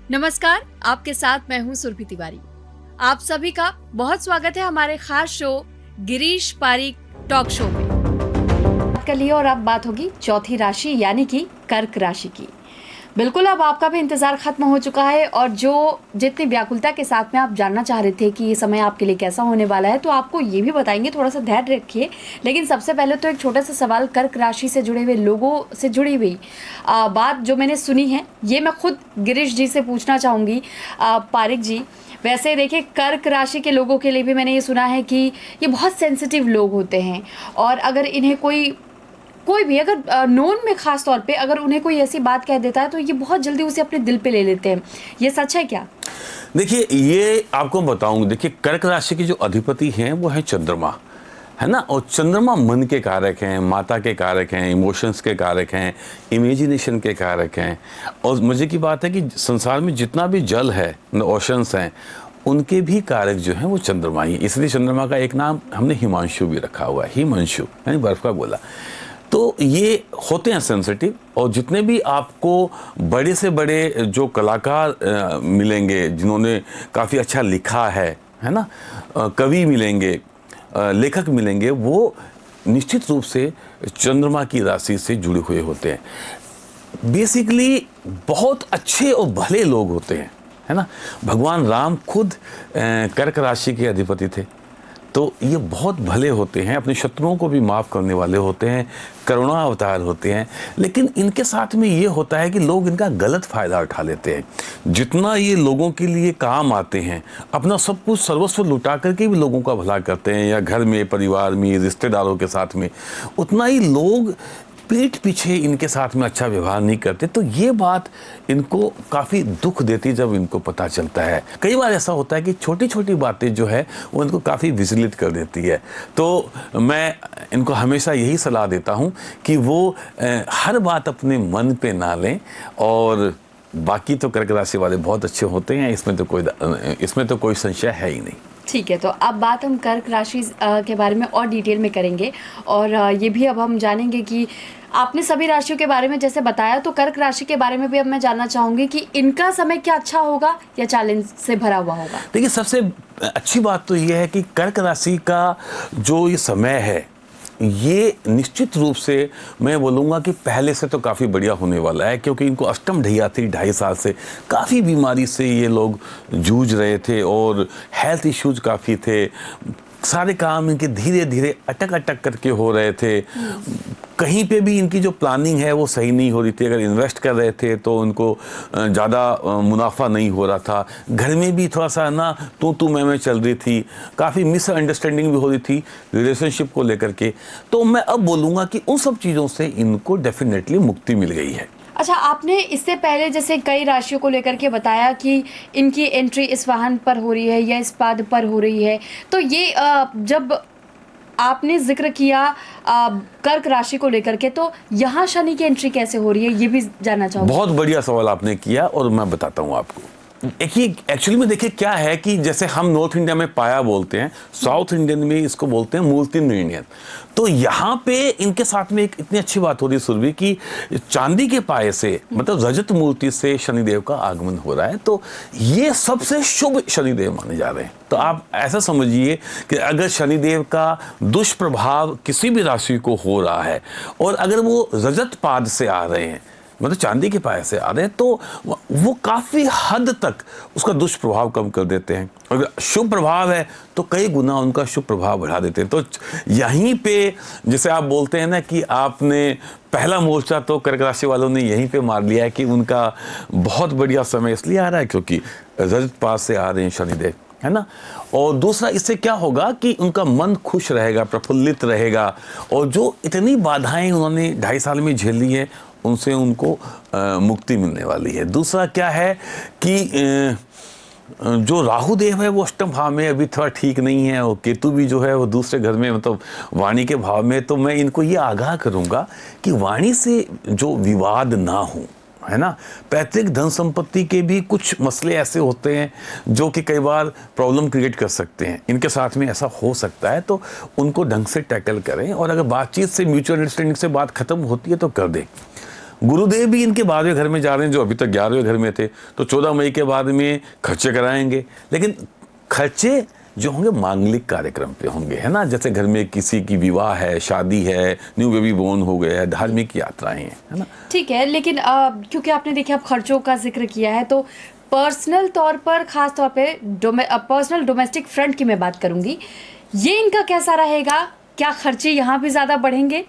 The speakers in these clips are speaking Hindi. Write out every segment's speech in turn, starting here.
नमस्कार, आपके साथ मैं हूं सुरभि तिवारी। आप सभी का बहुत स्वागत है हमारे खास show Girish Pareek talk show में। बात कर लिए और अब बात होगी चौथी राशि यानी कि कर्क राशि की। बिल्कुल, अब आपका भी इंतजार खत्म हो चुका है और जो जितनी व्याकुलता के साथ में आप जानना चाह रहे थे कि ये समय आपके लिए कैसा होने वाला है, तो आपको ये भी बताएंगे, थोड़ा सा धैर्य रखिए। लेकिन सबसे पहले तो एक छोटा सा सवाल, कर्क राशि से जुड़े हुए लोगों से जुड़ी हुई बात जो मैंने सुनी है, ये मैं खुद गिरीश जी से पूछना चाहूँगी। पारिक जी, वैसे देखिए, कर्क राशि के लोगों के लिए भी मैंने ये सुना है कि ये बहुत सेंसिटिव लोग होते हैं और अगर इन्हें कोई भी अगर नोन में खास तौर पे अगर उन्हें कोई ऐसी बात कह देता है तो ये बहुत जल्दी उसे अपने दिल पे ले लेते हैं। ये सच है क्या? देखिए, ये आपको बताऊंगी। देखिए, कर्क राशि के जो अधिपति हैं वो है चंद्रमा, है ना। और चंद्रमा मन के कारक हैं, माता के कारक हैं, इमोशंस के कारक हैं, इमेजिनेशन के कारक हैं। और मज़े की बात है कि संसार में जितना भी जल है, ओशंस हैं, उनके भी कारक जो हैं वो चंद्रमा ही। इसलिए चंद्रमा का एक नाम हमने हिमांशु भी रखा हुआ है, हिमांशु यानी बर्फ का गोला। तो ये होते हैं सेंसिटिव। और जितने भी आपको बड़े से बड़े जो कलाकार मिलेंगे जिन्होंने काफ़ी अच्छा लिखा है ना, कवि मिलेंगे, लेखक मिलेंगे, वो निश्चित रूप से चंद्रमा की राशि से जुड़े हुए होते हैं। बेसिकली बहुत अच्छे और भले लोग होते हैं, है ना। भगवान राम खुद कर्क राशि के अधिपति थे। तो ये बहुत भले होते हैं, अपने शत्रुओं को भी माफ़ करने वाले होते हैं, करुणा अवतार होते हैं। लेकिन इनके साथ में ये होता है कि लोग इनका गलत फ़ायदा उठा लेते हैं। जितना ये लोगों के लिए काम आते हैं, अपना सब कुछ सर्वस्व लुटा करके भी लोगों का भला करते हैं, या घर में, परिवार में, रिश्तेदारों के साथ में, उतना ही लोग पीठ पीछे इनके साथ में अच्छा व्यवहार नहीं करते। तो ये बात इनको काफ़ी दुख देती जब इनको पता चलता है। कई बार ऐसा होता है कि छोटी छोटी बातें जो है वो इनको काफ़ी विचलित कर देती है। तो मैं इनको हमेशा यही सलाह देता हूँ कि वो हर बात अपने मन पे ना लें। और बाकी तो कर्क राशि वाले बहुत अच्छे होते हैं, इसमें तो कोई संशय है ही नहीं। ठीक है, तो अब बात हम कर्क राशि के बारे में और डिटेल में करेंगे और ये भी अब हम जानेंगे कि आपने सभी राशियों के बारे में जैसे बताया, तो कर्क राशि के बारे में भी अब मैं जानना चाहूँगी कि इनका समय क्या अच्छा होगा या चैलेंज से भरा हुआ होगा। देखिए, सबसे अच्छी बात तो ये है कि कर्क राशि का जो ये समय है, ये निश्चित रूप से मैं बोलूँगा कि पहले से तो काफ़ी बढ़िया होने वाला है। क्योंकि इनको अष्टम ढैया थी 2.5 साल से, काफ़ी बीमारी से ये लोग जूझ रहे थे और हेल्थ इश्यूज काफ़ी थे। सारे काम इनके धीरे धीरे अटक करके हो रहे थे। कहीं पे भी इनकी जो प्लानिंग है वो सही नहीं हो रही थी। अगर इन्वेस्ट कर रहे थे तो उनको ज़्यादा मुनाफा नहीं हो रहा था। घर में भी थोड़ा सा ना तू मैं चल रही थी, काफ़ी मिसअंडरस्टैंडिंग भी हो रही थी रिलेशनशिप को लेकर के। तो मैं अब बोलूँगा कि उन सब चीज़ों से इनको डेफिनेटली मुक्ति मिल गई है। अच्छा, आपने इससे पहले जैसे कई राशियों को लेकर के बताया कि इनकी एंट्री इस वाहन पर हो रही है या इस पद पर हो रही है, तो ये जब आपने जिक्र किया कर्क राशि को लेकर के, तो यहाँ शनि की एंट्री कैसे हो रही है, ये भी जानना चाहूँगा। बहुत बढ़िया सवाल आपने किया और मैं बताता हूँ आपको। एक्चुअली में देखिए क्या है कि जैसे हम नॉर्थ इंडिया में पाया बोलते हैं, साउथ इंडियन में इसको बोलते हैं मूर्ति निर्णय। तो यहाँ पे इनके साथ में एक इतनी अच्छी बात हो रही है सुरभि की, चांदी के पाए से मतलब रजत मूर्ति से शनिदेव का आगमन हो रहा है। तो ये सबसे शुभ शनिदेव माने जा रहे हैं। तो आप ऐसा समझिए कि अगर शनिदेव का दुष्प्रभाव किसी भी राशि को हो रहा है और अगर वो रजत पाद से आ रहे हैं, मतलब चांदी के पाए से आ रहे हैं, तो वो काफ़ी हद तक उसका दुष्प्रभाव कम कर देते हैं। अगर शुभ प्रभाव है तो कई गुना उनका शुभ प्रभाव बढ़ा देते हैं। तो यहीं पे जैसे आप बोलते हैं ना कि आपने पहला मोर्चा तो कर्क राशि वालों ने यहीं पे मार लिया है कि उनका बहुत बढ़िया समय इसलिए आ रहा है क्योंकि रजत पास से आ रहे हैं शनिदेव, है ना। और दूसरा, इससे क्या होगा कि उनका मन खुश रहेगा, प्रफुल्लित रहेगा। और जो इतनी बाधाएं उन्होंने 2.5 साल में झेली है, उनसे उनको मुक्ति मिलने वाली है। दूसरा क्या है कि जो राहु देव है वो अष्टम भाव में अभी थोड़ा ठीक नहीं है, और केतु भी जो है वो दूसरे घर में मतलब वाणी के भाव में। तो मैं इनको ये आगाह करूँगा कि वाणी से जो विवाद ना हो, है ना। पैतृक धन संपत्ति के भी कुछ मसले ऐसे होते हैं जो कि कई बार प्रॉब्लम क्रिएट कर सकते हैं। इनके साथ में ऐसा हो सकता है, तो उनको ढंग से टैकल करें। और अगर बातचीत से, म्यूचुअल अंडरस्टैंडिंग से बात खत्म होती है तो कर दें। गुरुदेव भी इनके 12वें घर में जा रहे हैं, जो अभी तक 11वें घर में थे, तो 14 मई के बाद में खर्चे कराएंगे, लेकिन खर्चे जो होंगे मांगलिक कार्यक्रम पे होंगे, है ना, जैसे घर में किसी की विवाह है, शादी है, न्यू बेबी बोर्न हो गया है, धार्मिक यात्राएं हैं, है ना। ठीक है, लेकिन क्योंकि आपने देखिए आप खर्चों का जिक्र किया है, तो पर्सनल तौर पर, खास तौर पे पर्सनल डोमेस्टिक फ्रंट की मैं बात करूंगी, ये इनका कैसा रहेगा? क्या खर्चे यहाँ भी ज़्यादा बढ़ेंगे?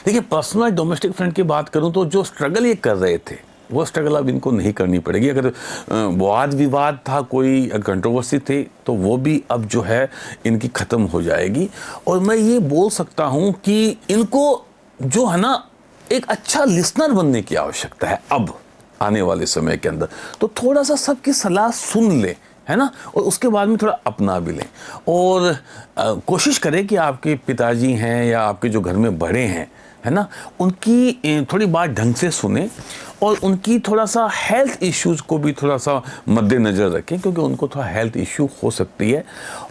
देखिए, पर्सनल डोमेस्टिक फ्रंट की बात करूं तो जो स्ट्रगल ये कर रहे थे वो स्ट्रगल अब इनको नहीं करनी पड़ेगी। अगर वाद विवाद था, कोई कंट्रोवर्सी थी, तो वो भी अब जो है इनकी ख़त्म हो जाएगी। और मैं ये बोल सकता हूँ कि इनको जो है ना एक अच्छा लिसनर बनने की आवश्यकता है अब आने वाले समय के अंदर। तो थोड़ा सा सबकी सलाह सुन ले, है ना, और उसके बाद में थोड़ा अपना भी लें। और कोशिश करें कि आपके पिताजी हैं या आपके जो घर में बड़े हैं, है ना, उनकी थोड़ी बात ढंग से सुने और उनकी थोड़ा सा हेल्थ इश्यूज़ को भी थोड़ा सा मद्देनज़र रखें, क्योंकि उनको थोड़ा हेल्थ इश्यू हो सकती है।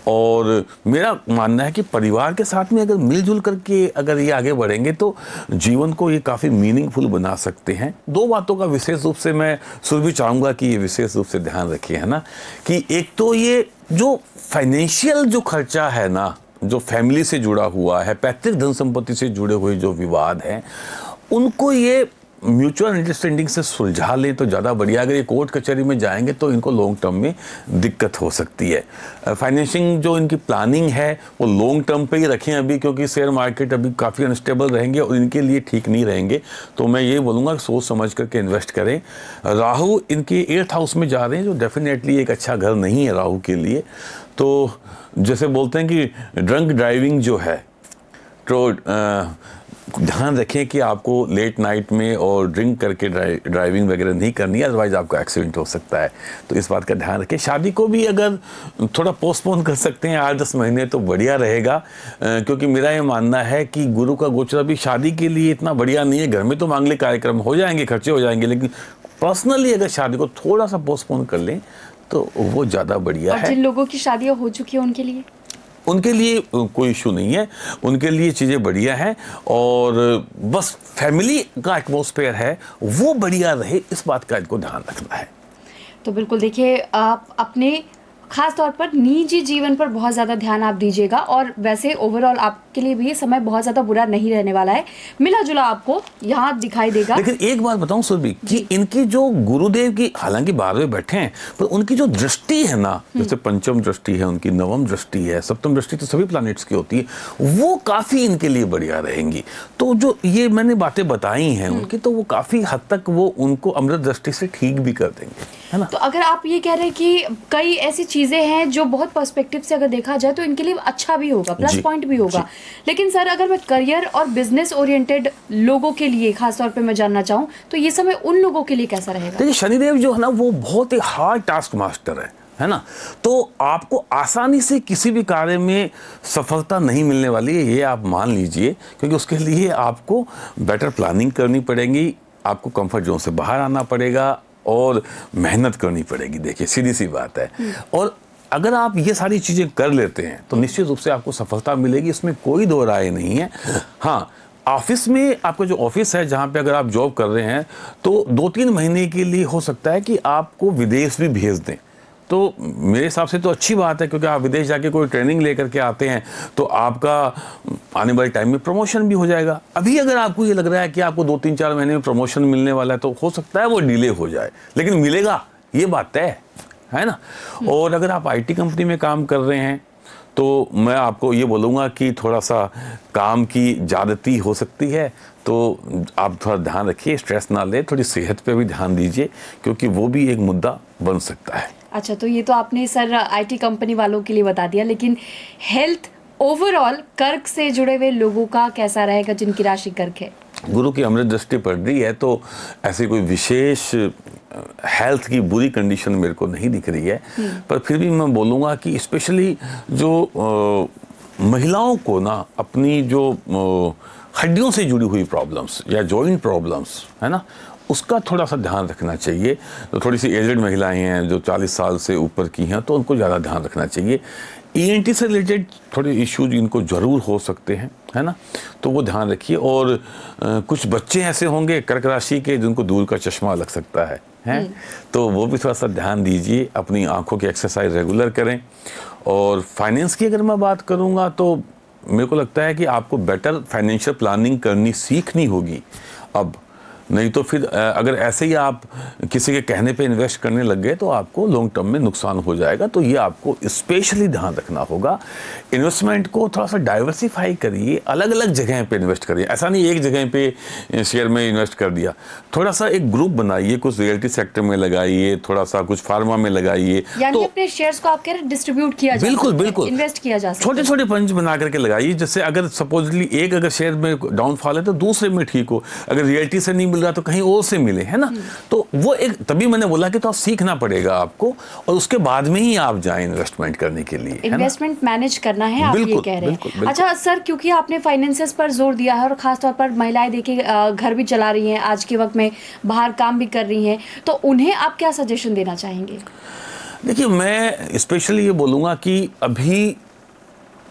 और मेरा मानना है कि परिवार के साथ में अगर मिलजुल करके अगर ये आगे बढ़ेंगे तो जीवन को ये काफ़ी मीनिंगफुल बना सकते हैं। 2 बातों का विशेष रूप से मैं सुरभि चाहूँगा कि ये विशेष रूप से ध्यान रखिए, है ना, कि एक तो ये जो फाइनेंशियल जो खर्चा है ना, जो फैमिली से जुड़ा हुआ है, पैतृक धन संपत्ति से जुड़े हुए जो विवाद हैं, उनको ये म्यूचुअल अंडरस्टैंडिंग से सुलझा लें तो ज़्यादा बढ़िया। अगर ये कोर्ट कचहरी में जाएंगे तो इनको लॉन्ग टर्म में दिक्कत हो सकती है। फाइनेंशिंग जो इनकी प्लानिंग है वो लॉन्ग टर्म पे ही रखें अभी, क्योंकि शेयर मार्केट अभी काफ़ी अनस्टेबल रहेंगे और इनके लिए ठीक नहीं रहेंगे। तो मैं ये बोलूँगा सोच समझ करके इन्वेस्ट करें। राहु इनके 8th हाउस में जा रहे हैं, जो डेफिनेटली एक अच्छा घर नहीं है राहु के लिए। तो जैसे बोलते हैं कि ड्रंक ड्राइविंग जो है, तो ध्यान रखें कि आपको लेट नाइट में और ड्रिंक करके ड्राइविंग वगैरह नहीं करनी है, अदरवाइज आपका एक्सीडेंट हो सकता है। तो इस बात का ध्यान रखें। शादी को भी अगर थोड़ा पोस्टपोन कर सकते हैं 8-10 महीने तो बढ़िया रहेगा, क्योंकि मेरा ये मानना है कि गुरु का गोचर अभी शादी के लिए इतना बढ़िया नहीं है। घर में तो मांगलिक कार्यक्रम हो जाएंगे, खर्चे हो जाएंगे, लेकिन पर्सनली अगर शादी को थोड़ा सा पोस्टपोन कर लें तो वो ज़्यादा बढ़िया है। जिन लोगों की शादियाँ हो चुकी है उनके लिए कोई इशू नहीं है, उनके लिए चीज़ें बढ़िया हैं। और बस फैमिली का एटमॉस्फेयर है वो बढ़िया रहे, इस बात का इनको ध्यान रखना है। तो बिल्कुल देखिए, आप अपने खास तौर पर निजी जीवन पर बहुत ज़्यादा ध्यान आप दीजिएगा, और वैसे ओवरऑल आपके लिए भी ये समय बहुत ज़्यादा बुरा नहीं रहने वाला है, मिला जुला आपको यहाँ दिखाई देगा। लेकिन एक बात बताऊं सुरभि कि इनकी जो गुरुदेव की, हालांकि 12वें बैठे हैं, पर उनकी जो दृष्टि है ना, जैसे पंचम दृष्टि है उनकी, नवम दृष्टि है, सप्तम दृष्टि तो सभी प्लैनेट्स की होती है, वो काफ़ी इनके लिए बढ़िया रहेंगी। तो जो ये मैंने बातें बताई हैं उनकी, तो वो काफ़ी हद तक वो उनको अमृत दृष्टि से ठीक भी कर देंगे, है ना। तो अगर आप ये कह रहे हैं कि कई ऐसी चीज़ें हैं जो बहुत पर्सपेक्टिव से अगर देखा जाए तो इनके लिए अच्छा भी होगा, प्लस पॉइंट भी होगा, लेकिन सर अगर मैं करियर और बिजनेस ओरिएंटेड लोगों के लिए खास तौर पे मैं जानना चाहूँ तो ये समय उन लोगों के लिए कैसा रहेगा? देखिए, शनिदेव जो है ना वो बहुत ही हार्ड टास्क मास्टर है ना, तो आपको आसानी से किसी भी कार्य में सफलता नहीं मिलने वाली है, ये आप मान लीजिए, क्योंकि उसके लिए आपको बेटर प्लानिंग करनी पड़ेगी, आपको कंफर्ट जोन से बाहर आना पड़ेगा और मेहनत करनी पड़ेगी। देखिए, सीधी सी बात है। और अगर आप ये सारी चीज़ें कर लेते हैं तो निश्चित रूप से आपको सफलता मिलेगी, इसमें कोई दो राय नहीं है। हाँ, ऑफिस में आपका जो ऑफिस है जहाँ पे अगर आप जॉब कर रहे हैं तो 2-3 महीने के लिए हो सकता है कि आपको विदेश भी भेज दें। तो मेरे हिसाब से तो अच्छी बात है, क्योंकि आप विदेश जाके कोई ट्रेनिंग लेकर के आते हैं तो आपका आने वाले टाइम में प्रमोशन भी हो जाएगा। अभी अगर आपको ये लग रहा है कि आपको 2-3-4 महीने में प्रमोशन मिलने वाला है तो हो सकता है वो डिले हो जाए, लेकिन मिलेगा, ये बात तय है ना। और अगर आप IT कंपनी में काम कर रहे हैं तो मैं आपको ये बोलूँगा कि थोड़ा सा काम की ज़्यादती हो सकती है, तो आप थोड़ा ध्यान रखिए, स्ट्रेस ना ले, थोड़ी सेहत पे भी ध्यान दीजिए, क्योंकि वो भी एक मुद्दा बन सकता है। अच्छा, तो ये तो आपने सर IT कंपनी वालों के लिए बता दिया, लेकिन हेल्थ ओवरऑल कर्क से जुड़े हुए लोगों का कैसा रहेगा जिनकी राशि कर्क है? गुरु की अमृत दृष्टि पड़ रही है तो ऐसी कोई विशेष हेल्थ की बुरी कंडीशन मेरे को नहीं दिख रही है, पर फिर भी मैं बोलूँगा कि स्पेशली जो महिलाओं को ना अपनी जो हड्डियों से जुड़ी हुई प्रॉब्लम्स या जॉइंट प्रॉब्लम्स है ना, उसका थोड़ा सा ध्यान रखना चाहिए। तो थोड़ी सी एजड महिलाएं हैं जो 40 साल से ऊपर की हैं तो उनको ज़्यादा ध्यान रखना चाहिए। ENT से रिलेटेड थोड़े इश्यूज इनको ज़रूर हो सकते हैं, है ना। तो वो ध्यान रखिए। और कुछ बच्चे ऐसे होंगे कर्क राशि के जिनको दूर का चश्मा लग सकता है तो वो भी थोड़ा सा ध्यान दीजिए, अपनी आंखों की एक्सरसाइज रेगुलर करें। और फाइनेंस की अगर मैं बात करूँगा तो मेरे को लगता है कि आपको बेटर फाइनेंशियल प्लानिंग करनी सीखनी होगी अब। नहीं तो फिर अगर ऐसे ही आप किसी के कहने पे इन्वेस्ट करने लग गए तो आपको लॉन्ग टर्म में नुकसान हो जाएगा। तो ये आपको स्पेशली ध्यान रखना होगा। इन्वेस्टमेंट को थोड़ा सा डाइवर्सिफाई करिए, अलग अलग जगह पे इन्वेस्ट करिए। ऐसा नहीं एक जगह पे शेयर में इन्वेस्ट कर दिया। थोड़ा सा एक ग्रुप बनाइए, कुछ रियल्टी सेक्टर में लगाइए, थोड़ा सा कुछ फार्मा में लगाइए। यानी अपने शेयर्स को आप कह रहे डिस्ट्रीब्यूट किया जा बिल्कुल सकता है, बिल्कुल इन्वेस्ट किया जा सकता है। छोटे छोटे पंच बना करके लगाइए। जैसे अगर सपोजली एक अगर शेयर में डाउनफॉल है तो दूसरे में ठीक हो, अगर रियल्टी से नहीं मिल रहा तो कहीं और से मिले, है ना। तो वो एक, तभी मैंने बोला कि तो आप सीखना पड़ेगा आपको और उसके बाद में ही आप जाएं इन्वेस्टमेंट करने के लिए। इन्वेस्टमेंट मैनेज करना है, आप ये कह रहे हैं। अच्छा सर, क्योंकि आपने फाइनेंसेस पर जोर दिया है और खासतौर पर महिलाएं देखिए घर भी चला रही हैं आज के वक्त में, बाहर काम भी कर रही हैं, तो उन्हें आप क्या सजेशन देना चाहेंगे? देखिए, मैं स्पेशली ये बोलूँगा कि अभी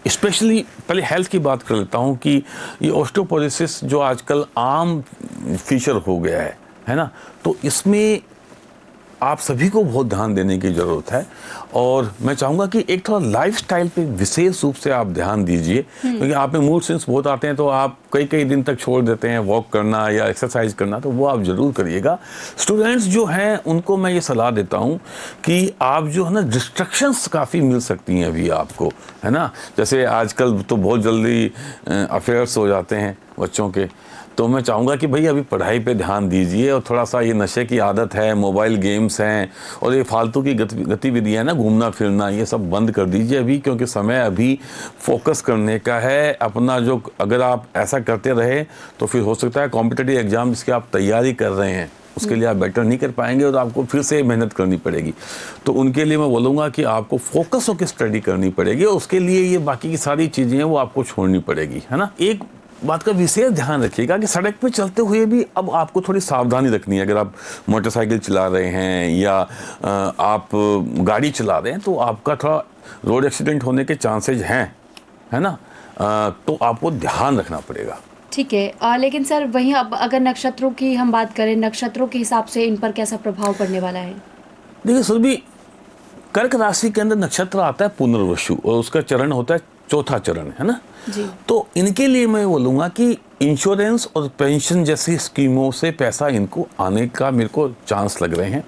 स्पेशली पहले हेल्थ की बात कर लेता हूँ कि ये ऑस्टियोपोरोसिस जो आजकल आम फीचर हो गया है ना, तो इसमें आप सभी को बहुत ध्यान देने की ज़रूरत है। और मैं चाहूँगा कि एक थोड़ा लाइफस्टाइल पे विशेष रूप से आप ध्यान दीजिए, क्योंकि आप में मूड स्विंग्स बहुत आते हैं तो आप कई कई दिन तक छोड़ देते हैं वॉक करना या एक्सरसाइज करना, तो वो आप ज़रूर करिएगा। स्टूडेंट्स जो हैं उनको मैं ये सलाह देता हूँ कि आप जो है ना, डिस्ट्रक्शंस काफ़ी मिल सकती हैं अभी आपको, है ना। जैसे आजकल तो बहुत जल्दी अफेयर्स हो जाते हैं बच्चों के, तो मैं चाहूँगा कि भाई अभी पढ़ाई पे ध्यान दीजिए और थोड़ा सा ये नशे की आदत है, मोबाइल गेम्स हैं और ये फालतू की गतिविधियाँ ना, घूमना फिरना, ये सब बंद कर दीजिए अभी, क्योंकि समय अभी फोकस करने का है अपना। जो अगर आप ऐसा करते रहे तो फिर हो सकता है कॉम्पिटिटिव एग्जाम जिसकी आप तैयारी कर रहे हैं उसके लिए आप बेटर नहीं कर पाएंगे और आपको फिर से मेहनत करनी पड़ेगी। तो उनके लिए मैं बोलूँगा कि आपको फोकस होकर स्टडी करनी पड़ेगी और उसके लिए ये बाकी की सारी चीज़ें हैं वो आपको छोड़नी पड़ेगी, है ना। एक बात का विशेष ध्यान रखिएगा कि सड़क पे चलते हुए भी अब आपको थोड़ी सावधानी रखनी है। अगर आप मोटरसाइकिल चला रहे हैं या आप गाड़ी चला रहे हैं तो आपका थोड़ा रोड एक्सीडेंट होने के चांसेज हैं, है ना। तो आपको ध्यान रखना पड़ेगा। ठीक है। लेकिन सर वहीं अब अगर नक्षत्रों की हम बात करें, नक्षत्रों के हिसाब से इन पर कैसा प्रभाव पड़ने वाला है? देखिए सुरभि, कर्क राशि के अंदर नक्षत्र आता है पुनर्वसु और उसका चरण होता है चौथा चरण, है ना जी। तो इनके लिए मैं बोलूँगा कि इंश्योरेंस और पेंशन जैसी स्कीमों से पैसा इनको आने का मेरे को चांस लग रहे हैं।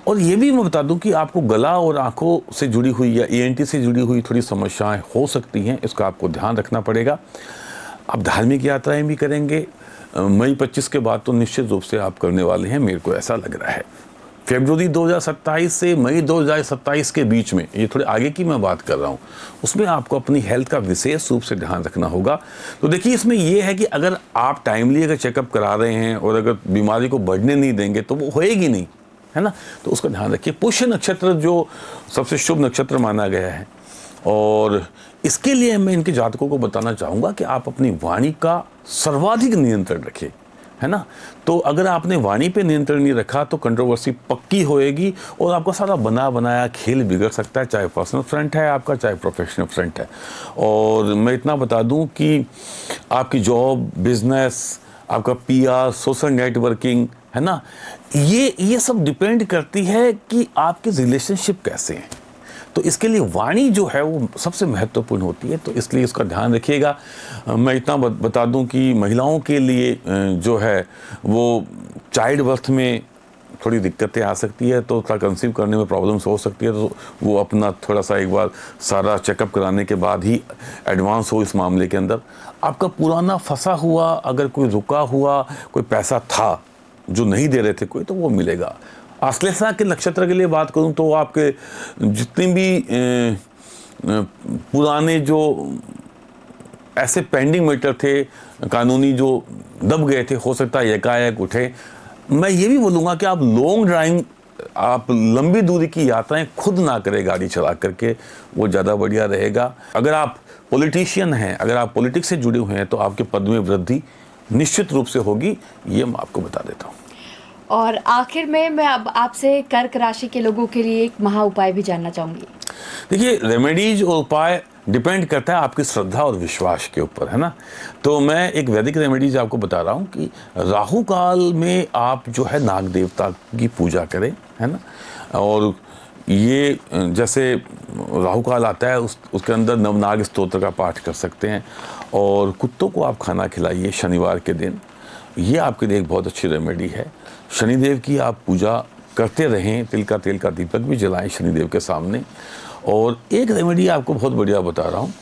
और ये भी मैं बता दूं कि आपको गला और आंखों से जुड़ी हुई या ENT से जुड़ी हुई थोड़ी समस्याएं हो सकती हैं, इसका आपको ध्यान रखना पड़ेगा। आप धार्मिक यात्राएं भी करेंगे मई 25 के बाद तो निश्चित रूप से आप करने वाले हैं, मेरे को ऐसा लग रहा है। फरवरी 2027 से मई 2027 के बीच में, ये थोड़े आगे की मैं बात कर रहा हूँ, उसमें आपको अपनी हेल्थ का विशेष रूप से ध्यान रखना होगा। तो देखिए इसमें ये है कि अगर आप टाइमली अगर चेकअप करा रहे हैं और अगर बीमारी को बढ़ने नहीं देंगे तो वो होएगी नहीं, है ना। तो उसका ध्यान रखिए। पुष्य नक्षत्र जो सबसे शुभ नक्षत्र माना गया है और इसके लिए मैं इनके जातकों को बताना चाहूँगा कि आप अपनी वाणी का सर्वाधिक नियंत्रण रखें, है ना। तो अगर आपने वाणी पे नियंत्रण नहीं रखा तो कंट्रोवर्सी पक्की होएगी और आपका सारा बना बनाया खेल बिगड़ सकता है, चाहे पर्सनल फ्रंट है आपका, चाहे प्रोफेशनल फ्रंट है। और मैं इतना बता दूं कि आपकी जॉब, बिजनेस, आपका PR, सोशल नेटवर्किंग, है ना, ये सब डिपेंड करती है कि आपके रिलेशनशिप कैसे हैं। तो इसके लिए वाणी जो है वो सबसे महत्वपूर्ण होती है, तो इसलिए इसका ध्यान रखिएगा। मैं इतना बता दूं कि महिलाओं के लिए जो है वो चाइल्ड बर्थ में थोड़ी दिक्कतें आ सकती है, तो थोड़ा कंसीव करने में प्रॉब्लम्स हो सकती है, तो वो अपना थोड़ा सा एक बार सारा चेकअप कराने के बाद ही एडवांस हो इस मामले के अंदर। आपका पुराना फंसा हुआ अगर कोई रुका हुआ कोई पैसा था जो नहीं दे रहे थे कोई, तो वो मिलेगा। आश्लेषा के नक्षत्र के लिए बात करूं तो आपके जितने भी पुराने जो ऐसे पेंडिंग मैटर थे कानूनी जो दब गए थे, हो सकता है एकाएक उठे। मैं ये भी बोलूँगा कि आप लॉन्ग ड्राइव, आप लंबी दूरी की यात्राएं खुद ना करें गाड़ी चला करके, वो ज़्यादा बढ़िया रहेगा। अगर आप पॉलिटिशियन हैं, अगर आप पॉलिटिक्स से जुड़े हुए हैं तो आपके पद में वृद्धि निश्चित रूप से होगी, ये मैं आपको बता देता हूँ। और आखिर में मैं अब आपसे कर्क राशि के लोगों के लिए एक महा उपाय भी जानना चाहूँगी। देखिए रेमेडीज और उपाय डिपेंड करता है आपकी श्रद्धा और विश्वास के ऊपर, है ना। तो मैं एक वैदिक रेमेडीज आपको बता रहा हूँ कि राहु काल में आप जो है नाग देवता की पूजा करें, है ना। और ये जैसे राहु काल आता है उसके अंदर नवनाग स्तोत्र का पाठ कर सकते हैं, और कुत्तों को आप खाना खिलाइए शनिवार के दिन। ये आपके लिए एक बहुत अच्छी रेमेडी है। शनिदेव की आप पूजा करते रहें, तिल का तेल का दीपक भी जलाएं शनिदेव के सामने। और एक रेमेडी आपको बहुत बढ़िया बता रहा हूँ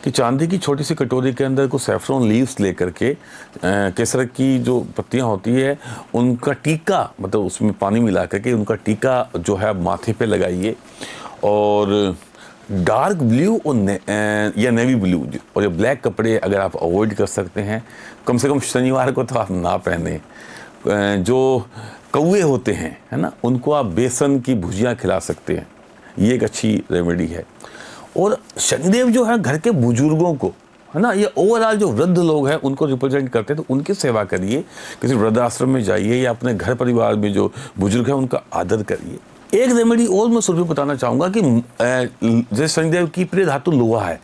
कि चांदी की छोटी सी कटोरी के अंदर कुछ सैफरॉन लीव्स लेकर के केसर की जो पत्तियाँ होती है उनका टीका, मतलब उसमें पानी मिला करके उनका टीका जो है माथे पे लगाइए। और डार्क ब्लू और या नेवी ब्लू और ये ब्लैक कपड़े अगर आप अवॉइड कर सकते हैं, कम से कम शनिवार को तो आप ना पहने। जो कौवे होते हैं, है ना, उनको आप बेसन की भुजिया खिला सकते हैं, ये एक अच्छी रेमेडी है। और शनिदेव जो है घर के बुजुर्गों को, है ना, ये ओवरऑल जो वृद्ध लोग हैं उनको रिप्रेजेंट करते हैं, तो उनकी सेवा करिए। किसी वृद्धाश्रम में जाइए या अपने घर परिवार में जो बुजुर्ग हैं उनका आदर करिए। एक रेमेडी और मैं सुरभि बताना चाहूँगा कि जैसे शनिदेव की प्रिय धातु लोहा है,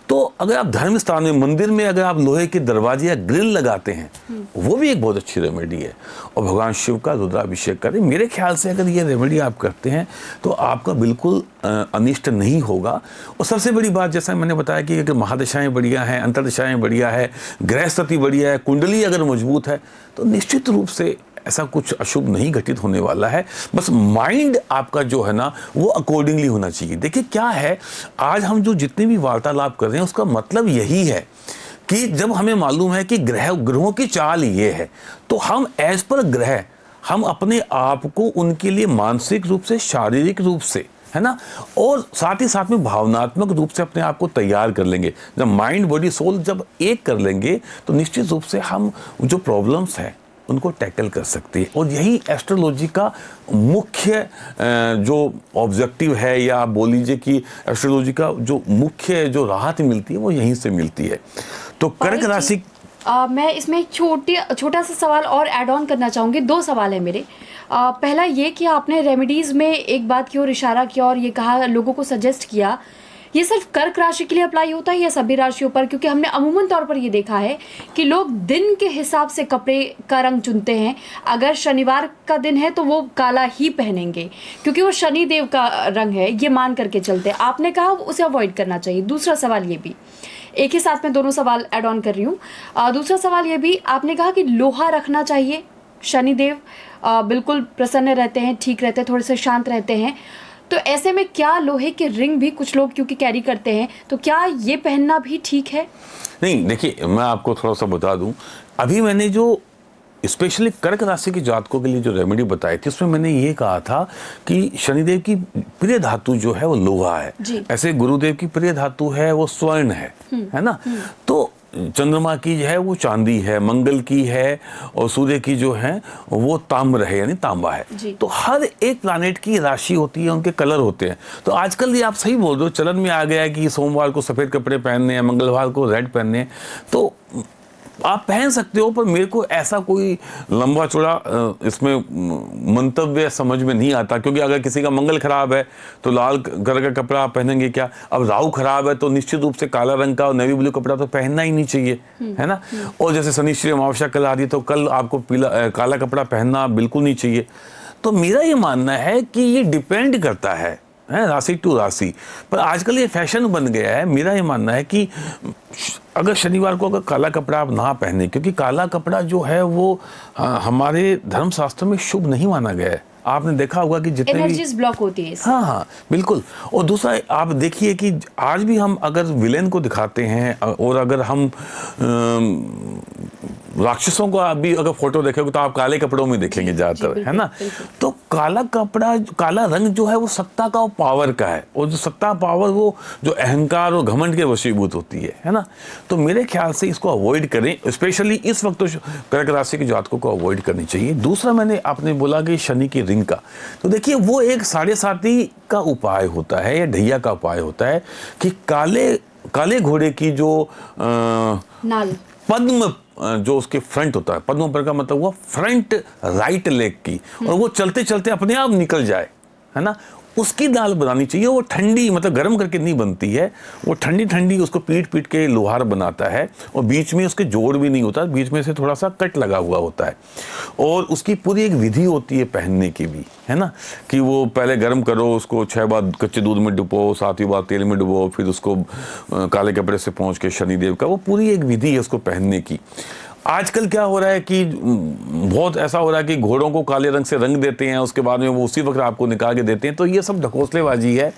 तो अगर आप धर्म स्थान में मंदिर में अगर आप लोहे के दरवाजे या ग्रिल लगाते हैं, वो भी एक बहुत अच्छी रेमेडी है। और भगवान शिव का रुद्राभिषेक करें। मेरे ख्याल से अगर ये रेमेडी आप करते हैं तो आपका बिल्कुल अनिष्ट नहीं होगा। और सबसे बड़ी बात, जैसा मैंने बताया कि अगर महादशाएं बढ़िया हैं, अंतर्दशाएं बढ़िया है, ग्रह स्थिति बढ़िया है, कुंडली अगर मजबूत है, तो निश्चित रूप से ऐसा कुछ अशुभ नहीं घटित होने वाला है। बस माइंड आपका जो है ना वो अकॉर्डिंगली होना चाहिए। देखिए क्या है, आज हम जो जितने भी वार्तालाप कर रहे हैं उसका मतलब यही है कि जब हमें मालूम है कि ग्रहों की चाल ये है, तो हम एज पर ग्रह हम अपने आप को उनके लिए मानसिक रूप से, शारीरिक रूप से, है ना, और साथ ही साथ में भावनात्मक रूप से अपने आप को तैयार कर लेंगे। जब माइंड बॉडी सोल जब एक कर लेंगे तो निश्चित रूप से हम जो प्रॉब्लम्स हैं उनको टैकल कर सकते हैं। और यही एस्ट्रोलॉजी का मुख्य जो ऑब्जेक्टिव है, या आप बोल लीजिए कि एस्ट्रोलॉजी का जो मुख्य जो राहत मिलती है वो यहीं से मिलती है। तो कर्क राशि मैं इसमें एक छोटा सा सवाल और ऐड ऑन करना चाहूँगी। 2 सवाल है मेरे। पहला ये कि आपने रेमेडीज़ में एक बात की ओर इशारा किया और ये कहा, लोगों को सजेस्ट किया, ये सिर्फ कर्क राशि के लिए अप्लाई होता है या सभी राशियों पर? क्योंकि हमने अमूमन तौर पर ये देखा है कि लोग दिन के हिसाब से कपड़े का रंग चुनते हैं। अगर शनिवार का दिन है तो वो काला ही पहनेंगे क्योंकि वो शनि देव का रंग है, ये मान करके चलते हैं। आपने कहा उसे अवॉइड करना चाहिए। दूसरा सवाल ये भी, एक ही साथ में दोनों सवाल ऐड ऑन कर रही हूँ। दूसरा सवाल ये भी, आपने कहा कि लोहा रखना चाहिए। शनिदेव बिल्कुल प्रसन्न रहते हैं, ठीक रहते हैं, थोड़े से शांत रहते हैं। तो ऐसे में क्या लोहे के रिंग भी कुछ लोग क्योंकि कैरी करते हैं, तो क्या ये पहनना भी ठीक है? नहीं, देखिए मैं आपको थोड़ा सा बता दूं, अभी मैंने जो स्पेशली कर्क राशि के जातकों के लिए जो रेमेडी बताई थी उसमें मैंने ये कहा था कि शनिदेव की प्रिय धातु जो है वो लोहा है, ऐसे गुरुदेव की प्रिय धातु है वो स्वर्ण है ना। तो चंद्रमा की जो है वो चांदी है, मंगल की है, और सूर्य की जो है वो ताम्र है यानी तांबा है। तो हर एक प्लैनेट की राशि होती है, उनके कलर होते हैं। तो आजकल ये आप सही बोल रहे हो, चलन में आ गया है कि सोमवार को सफ़ेद कपड़े पहनने हैं, मंगलवार को रेड पहनने हैं, तो आप पहन सकते हो। पर मेरे को ऐसा कोई लंबा चौड़ा इसमें मंतव्य समझ में नहीं आता, क्योंकि अगर किसी का मंगल खराब है तो लाल कलर का कपड़ा आप पहनेंगे क्या? अब राहु खराब है तो निश्चित रूप से काला रंग का और नेवी ब्लू कपड़ा तो पहनना ही नहीं चाहिए, है ना। और जैसे शनिश्चरी अमावस्या कल आ रही है तो कल आपको काला कपड़ा पहनना बिल्कुल नहीं चाहिए। तो मेरा ये मानना है कि ये डिपेंड करता है राशि टू राशि, पर आजकल ये फैशन बन गया है। मेरा ये मानना है कि अगर शनिवार को अगर काला कपड़ा आप ना पहने, क्योंकि काला कपड़ा जो है वो हमारे धर्मशास्त्र में शुभ नहीं माना गया है। आपने देखा होगा कि जितने एनर्जीज ब्लॉक होती है। हाँ बिल्कुल। और दूसरा आप देखिए कि आज भी हम अगर विलेन को दिखाते हैं और अगर हम राक्षसों को आप भी अगर फोटो देखेंगे तो आप काले कपड़ों में देखेंगे ज़्यादातर, है ना। तो काला कपड़ा, काला रंग जो है वो सत्ता का और पावर का है, और जो सत्ता पावर वो जो अहंकार और घमंड के वशीभूत होती है ना। तो मेरे ख्याल से इसको अवॉइड करें, स्पेशली इस वक्त तो कर्क राशि के जातकों को अवॉइड करनी चाहिए। दूसरा आपने बोला कि शनि की रिंग का, तो देखिए वो एक 7.5 का उपाय होता है या ढैया का उपाय होता है कि काले घोड़े की जो नाल पद्म जो उसके फ्रंट होता है, पद्म पर का मतलब हुआ फ्रंट राइट लेग की, और वो चलते चलते अपने आप निकल जाए, है ना, उसकी दाल बनानी चाहिए। वो ठंडी मतलब गर्म करके नहीं बनती है, वो ठंडी ठंडी उसको पीट पीट के लोहार बनाता है और बीच में उसके जोड़ भी नहीं होता, बीच में से थोड़ा सा कट लगा हुआ होता है। और उसकी पूरी एक विधि होती है पहनने की भी, है ना, कि वो पहले गर्म करो, उसको 6 बार कच्चे दूध में डुबो, 7वीं बार तेल में डुबो, फिर उसको काले कपड़े से पोंछ के शनिदेव का, वो पूरी एक विधि है उसको पहनने की। आजकल क्या हो रहा है कि बहुत ऐसा हो रहा है कि घोड़ों को काले रंग से रंग देते हैं, उसके बाद में वो उसी वक्त आपको निकाल के देते हैं, तो ये सब ढकोसलेबाजी है।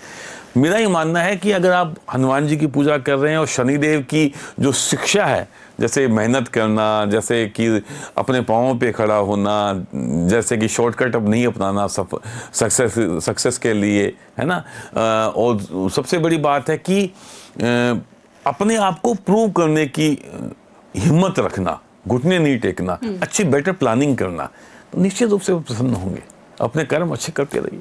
मेरा ये मानना है कि अगर आप हनुमान जी की पूजा कर रहे हैं और शनिदेव की जो शिक्षा है, जैसे मेहनत करना, जैसे कि अपने पाँवों पे खड़ा होना, जैसे कि शॉर्टकट अब नहीं अपनाना सक्सेस के लिए, है ना, और सबसे बड़ी बात है कि अपने आप को प्रूव करने की हिम्मत रखना, घुटने नहीं टेकना, अच्छी बेटर प्लानिंग करना, तो निश्चित रूप से वो प्रसन्न होंगे। अपने कर्म अच्छे करते रहिए।